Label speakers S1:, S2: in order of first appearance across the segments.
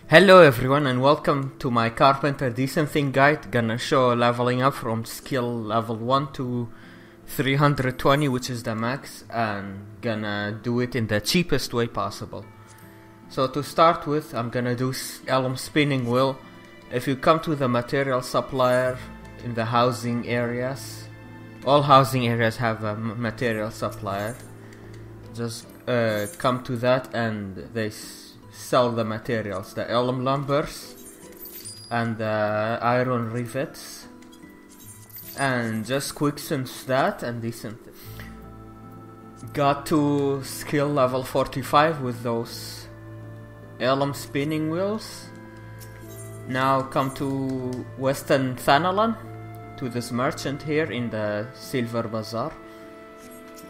S1: Hello everyone and welcome to my Carpenter Desynthesis guide. Gonna show leveling up from skill level 1 to 320, which is the max, and gonna do it in the cheapest way possible. So to start with, I'm gonna do elm spinning wheel. If you come to the material supplier in the housing areas, all housing areas have a material supplier. Just come to that and they sell the materials, the elm lumbers and the iron rivets, and just quicksand that and decent. Got to skill level 45 with those elm spinning wheels. Now come to Western Thanalan, to this merchant here in the Silver Bazaar,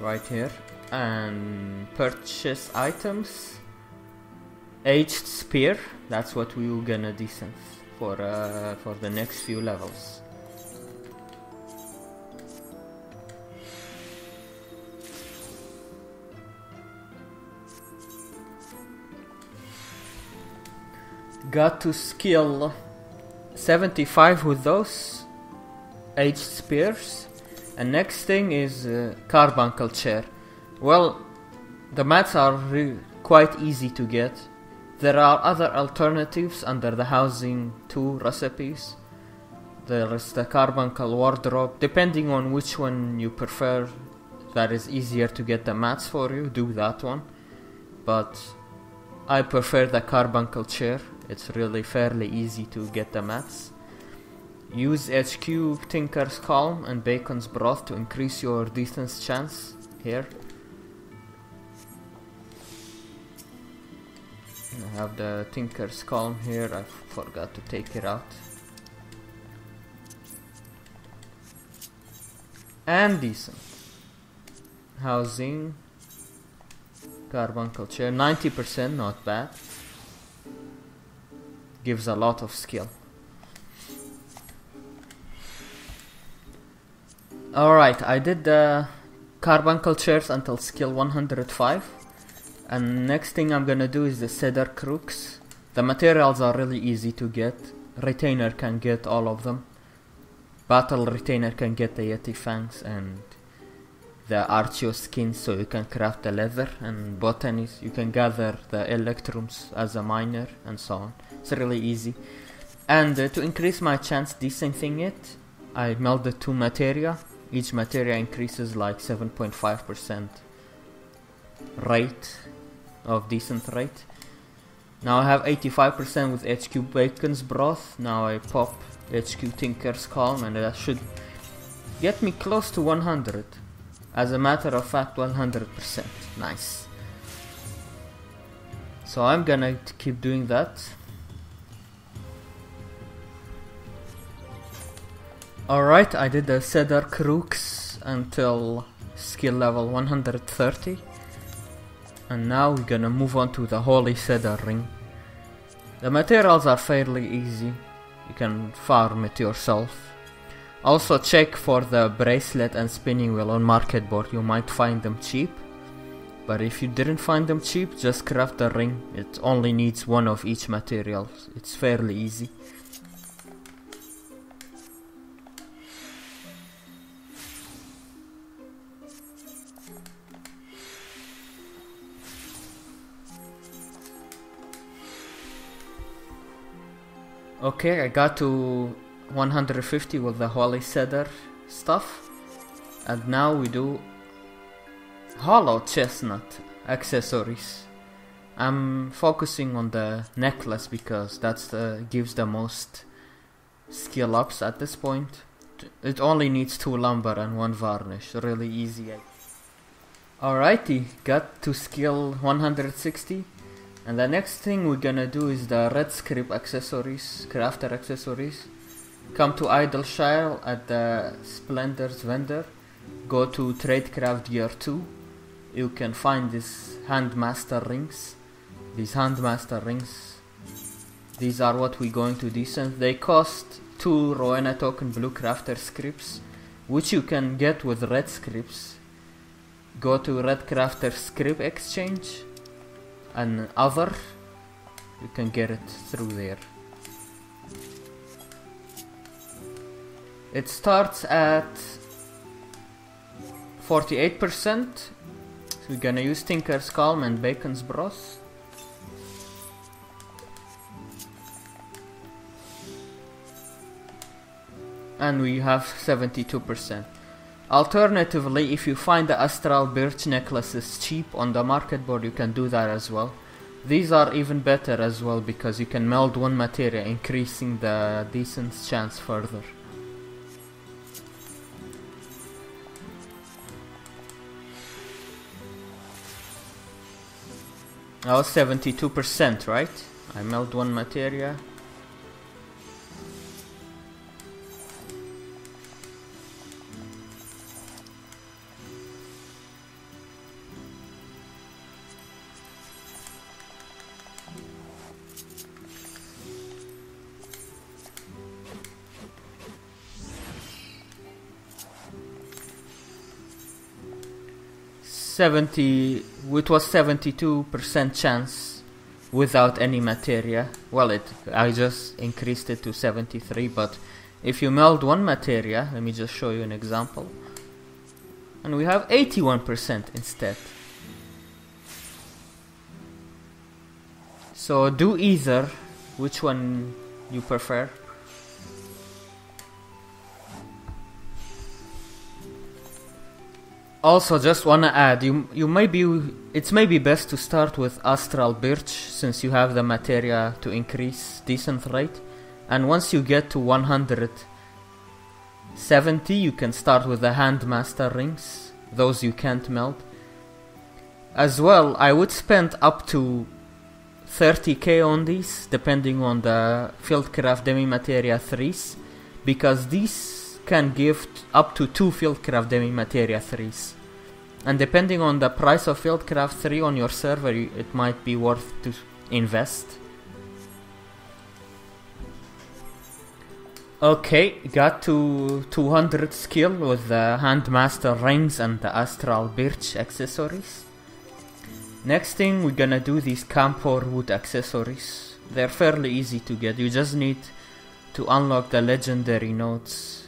S1: right here, and purchase items. Aged spear, that's what we were gonna descend for the next few levels. Got to skill 75 with those aged spears, and next thing is Carbuncle chair. Well, the mats are quite easy to get. There are other alternatives under the housing 2 recipes. There is the Carbuncle wardrobe. Depending on which one you prefer, that is easier to get the mats for you, do that one. But I prefer the Carbuncle chair. It's really fairly easy to get the mats. Use HQ Tinker's Calm and Bacon's Broth to increase your distance chance here. I have the Tinker's Calm here, I forgot to take it out. And decent. Housing. Carbuncle chair, 90%, not bad. Gives a lot of skill. Alright, I did the Carbuncle chairs until skill 105. And next thing I'm gonna do is the Cedar Crooks. The materials are really easy to get. Retainer can get all of them. Battle Retainer can get the Yeti Fangs and the Archeo skin, so you can craft the leather. And Botanist, you can gather the Electrums as a miner and so on. It's really easy. And to increase my chance desynthing it, I melded 2 materia. Each materia increases like 7.5% rate of decent rate. Now I have 85% with HQ Bacon's Broth. Now I pop HQ Tinker's Calm and that should get me close to 100. As a matter of fact, 100%. Nice. So I'm gonna keep doing that. Alright, I did the Cedar Crooks until skill level 130. And now we're gonna move on to the Holy Cedar ring. The materials are fairly easy. You can farm it yourself. Also check for the bracelet and spinning wheel on market board. You might find them cheap. But if you didn't find them cheap, just craft the ring. It only needs 1 of each material. It's fairly easy. Okay, I got to 150 with the Holy Cedar stuff. And now we do Hollow Chestnut accessories. I'm focusing on the necklace because that's gives the most skill ups at this point. It only needs 2 lumber and 1 varnish, really easy. Alrighty, got to skill 160. And the next thing we're gonna do is the red script accessories, crafter accessories. Come to Idleshire at the Splendor's vendor. Go to Tradecraft Gear 2. You can find these Handmaster rings. These Handmaster rings. These are what we're going to descend. They cost 2 Rowena token blue crafter scripts, which you can get with red scripts. Go to Red Crafter Script Exchange and other you can get it through there. It starts at 48%. So we're gonna use Tinker's Calm and Bacon's Broth. And we have 72%. Alternatively, if you find the Astral Birch necklaces cheap on the market board, you can do that as well. These are even better as well because you can meld one materia, increasing the decent chance further. That was 72%, right? I meld one materia. It was 72% chance without any materia. Well, I just increased it to 73, but if you meld one materia, let me just show you an example. And we have 81% instead. So do either, which one you prefer. Also, just wanna add, it's maybe best to start with Astral Birch since you have the materia to increase decent rate, and once you get to 170, you can start with the Handmaster rings. Those you can't melt. As well, I would spend up to 30k on these, depending on the Fieldcraft Demi Materia 3s, because these can give up to 2 Fieldcraft Demi Materia 3s. And depending on the price of Fieldcraft 3 on your server, it might be worth to invest. Okay, got to 200 skill with the Handmaster rings and the Astral Birch accessories. Next thing, we're gonna do these Camphorwood accessories. They're fairly easy to get. You just need to unlock the legendary nodes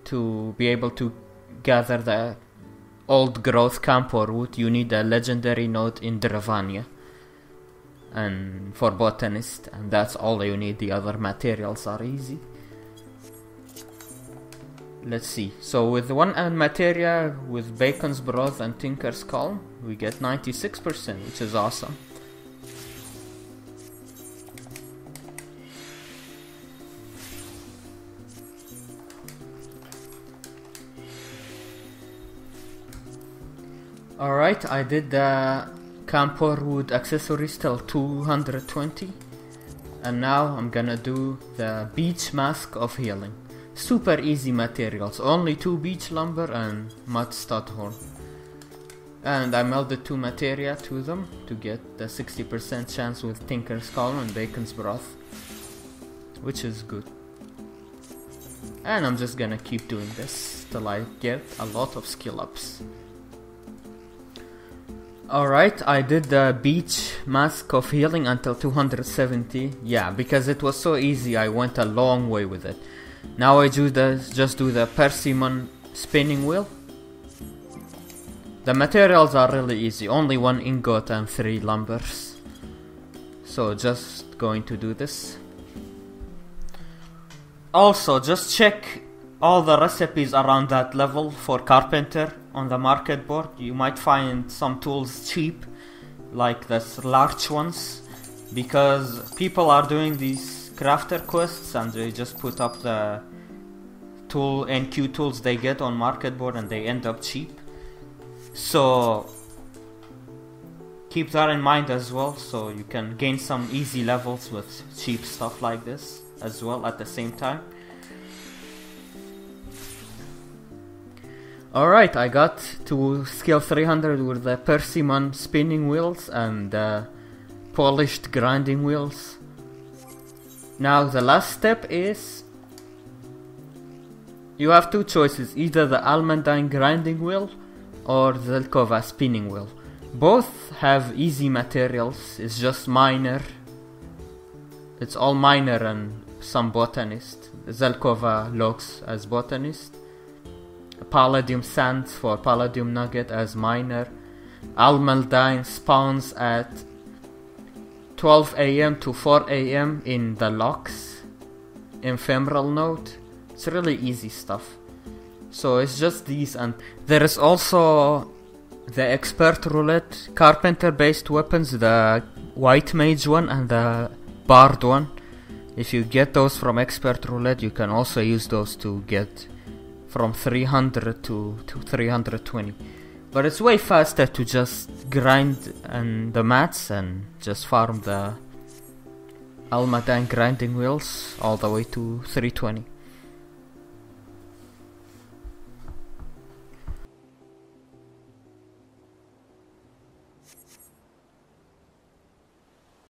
S1: to be able to gather the old growth Camphorwood. You need a legendary node in Dravania and for botanist, and that's all you need. The other materials are easy. Let's see. So with one materia with Bacon's Broth and Tinker's Calm, we get 96%, which is awesome. Alright, I did the Camphorwood accessories till 220, and now I'm gonna do the Beech Mask of Healing. Super easy materials, only 2 beech lumber and mud studhorn. And I melded 2 materia to them to get the 60% chance with Tinker's Calm and Bacon's Broth, which is good. And I'm just gonna keep doing this till I get a lot of skill ups. Alright, I did the Beech Mask of Healing until 270. Yeah, because it was so easy, I went a long way with it. Now I just do the Persimmon spinning wheel. The materials are really easy, only 1 ingot and 3 lumbers. So just going to do this. Also, just check all the recipes around that level for Carpenter on the market board. You might find some tools cheap, like the large ones, because people are doing these crafter quests and they just put up the tool NQ tools they get on market board and they end up cheap. So keep that in mind as well, so you can gain some easy levels with cheap stuff like this as well at the same time. Alright, I got to skill 300 with the Persimmon spinning wheels and the polished grinding wheels. Now the last step is you have 2 choices, either the Almandine grinding wheel or the Zelkova spinning wheel. Both have easy materials, it's just miner. It's all miner and some botanist. Zelkova logs as botanist. Palladium sand for palladium nugget as miner. Almandine spawns at 12 AM to 4 AM in the locks. Ephemeral node. It's really easy stuff. So it's just these, and there is also the expert roulette carpenter based weapons, the white mage one and the bard one. If you get those from expert roulette, you can also use those to get from 300 to 320. But it's way faster to just grind and the mats and just farm the Almandine grinding wheels all the way to 320.